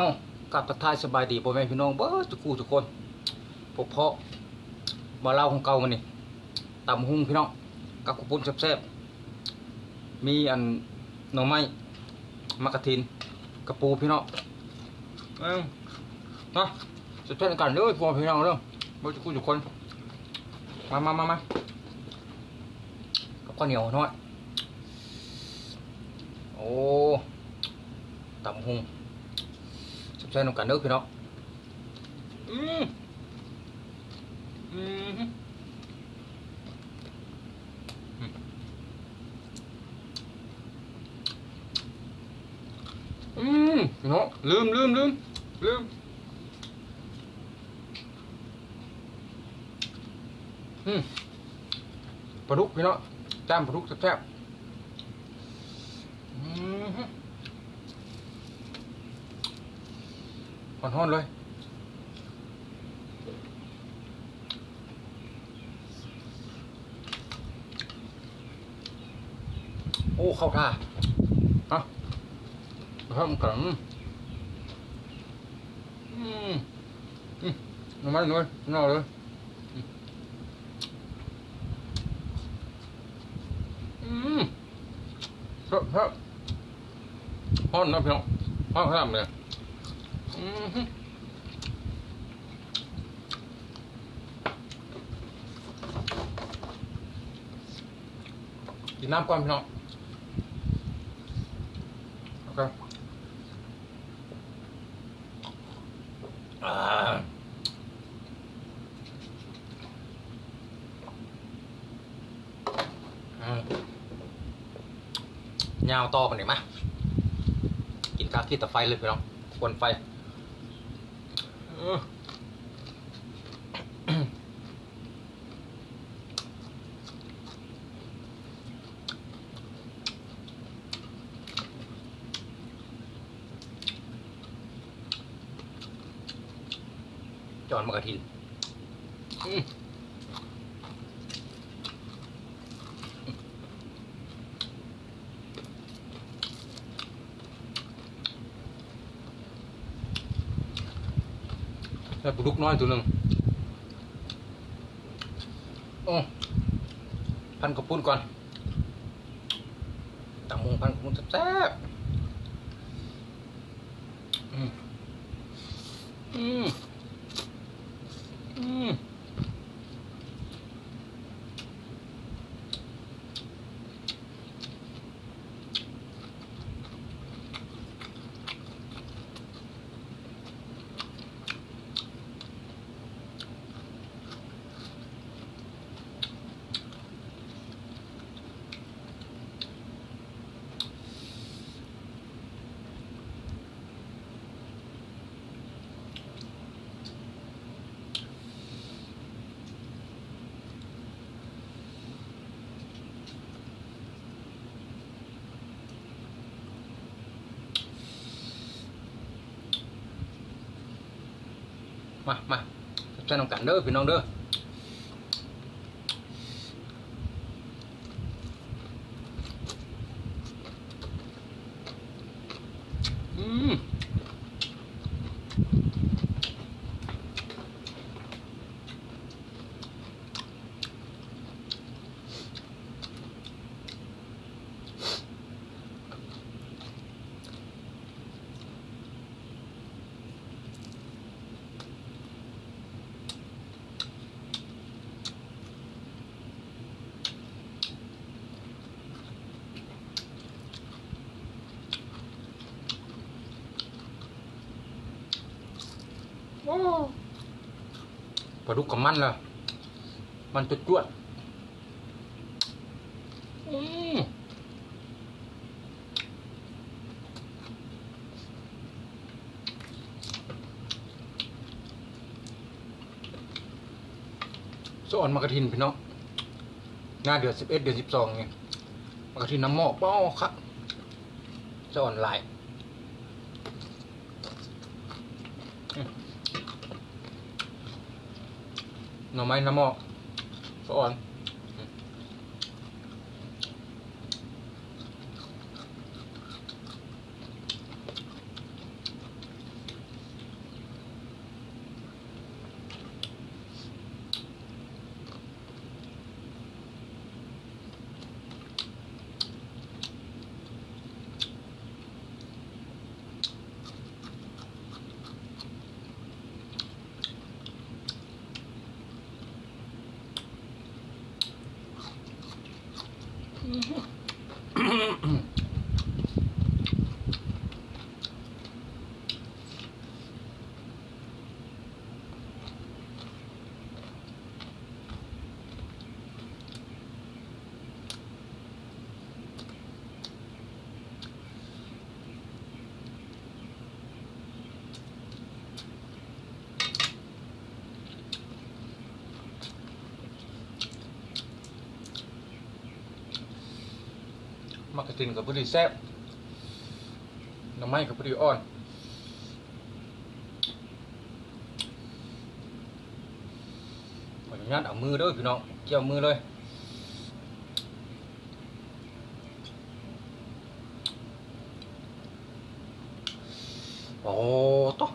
เอ้ากับทักทายสบายดีพ่อแม่พี่น้องเบิดทุกคู่ทุกคนพบเพาะบ่เล่าของเก่ามันนี่ตำหุ้งพี่น้องกับข้าวปุ้นแซ่บๆมีอันหน่อไม้มะกะทินกระปูพี่น้องเนาะสุดท้ายกันเลยพ่อพี่น้องเด้อเบิดทุกคู่ทุกคนมากับข้าวเหนียวน้อยโอ้ตำหุ้งใช้นมกันเด้อพี่น้องอืมอืมอืมพี่น้องลืมปลาดุกพี่น้องจ้ามปลาดุกแซ่บๆฮ้อนๆเลยโอ้เข้าท่าฮะเพิ่มกันน้ำมันเลยน่าเลยครับฮ้อนนะพี่น้องฮ้อนขนาดเลยกินน้ำก่อนพี่น้องโอเคยาวต่อไปหน่อยมากินข้าวที่ตะไฟเลยพี่น้องควนไฟจอนมะกะทินแล้วปลาดุกน้อยตัวหนึ่งโอ้พันกระปุ้นก่อนตำมงพันกระปุ้นแซ่บมาใช้น้ำกันเด้อพี่น้องเด้อปลาดุกกับมันเลยมันจะจวดสอนมะกะทินพี่น้องหน้าเดือน11 เดือน 12ไงมะกะทินน้ำหม้อเป้าครับสอนลายหน่อไม้น้ำหม้อสอน ตินกับพอดีแซ่บน้ำไม้กับพอดีอ่อนขออนุญาตเอามือเด้อพี่น้องเกี่ยวมือเลยโอ้ต๊ะ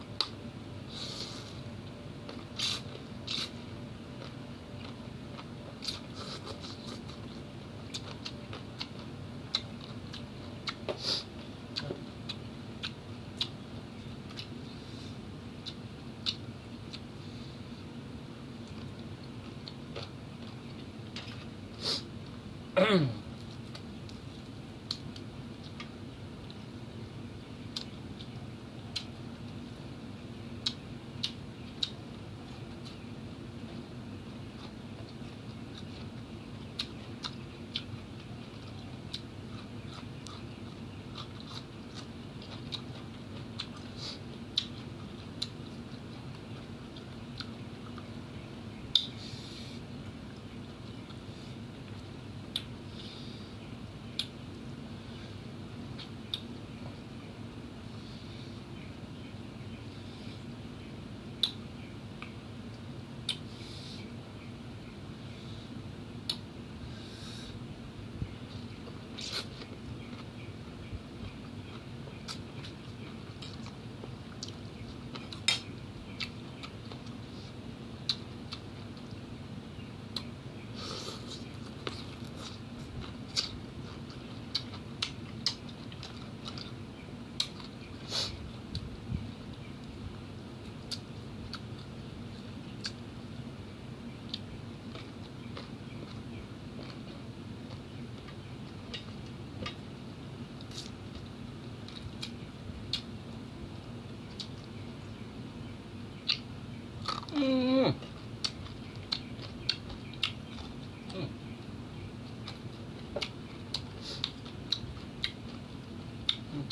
อืม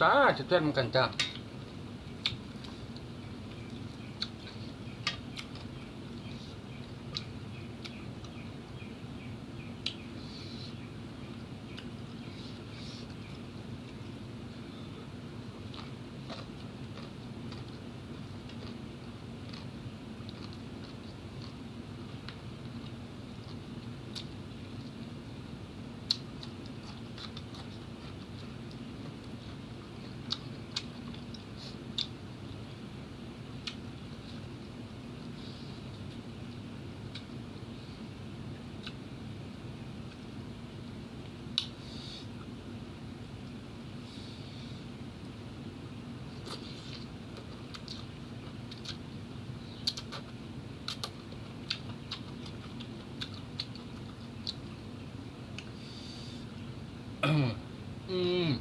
จ้าจะเต้นกันจ้าอืม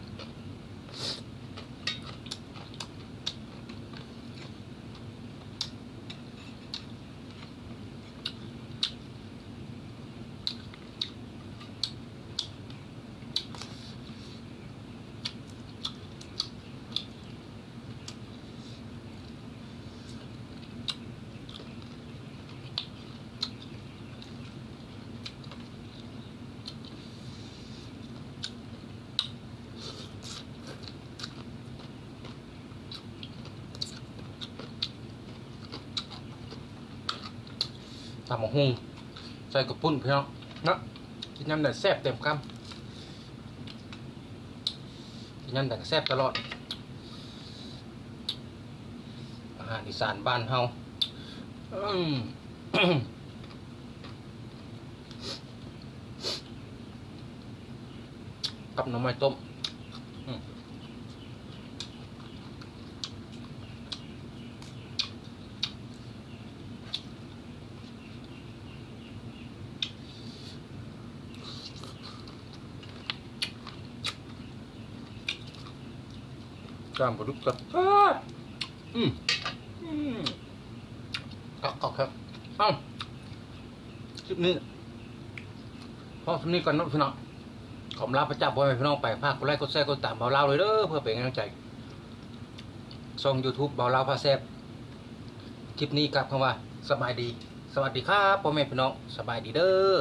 ตำบักหุ่งใส่กระปุ้นพี่น้องนะกินยำแต่แซ่บเต็มคำกินยำแต่แซ่บตลอดอาหารอีสานบ้านเฮาอืม กับหน่อไม้ต้มกล้ามปลาดุกกับอืมอืมครับเอ้าคลิปนี้พอสำนี้ก่อนนะพี่น้องขอลาพระเจ้าพ่อแม่พี่น้องไปภาคกดไลค์กดแชร์กดตามเบาเล่าเลยเด้อเพื่อเป็นกำลังใจช่อง YouTube เบาเล่าพาแซ่บคลิปนี้ครับคำว่าสบายดีสวัสดีครับพ่อแม่พี่น้องสบายดีเด้อ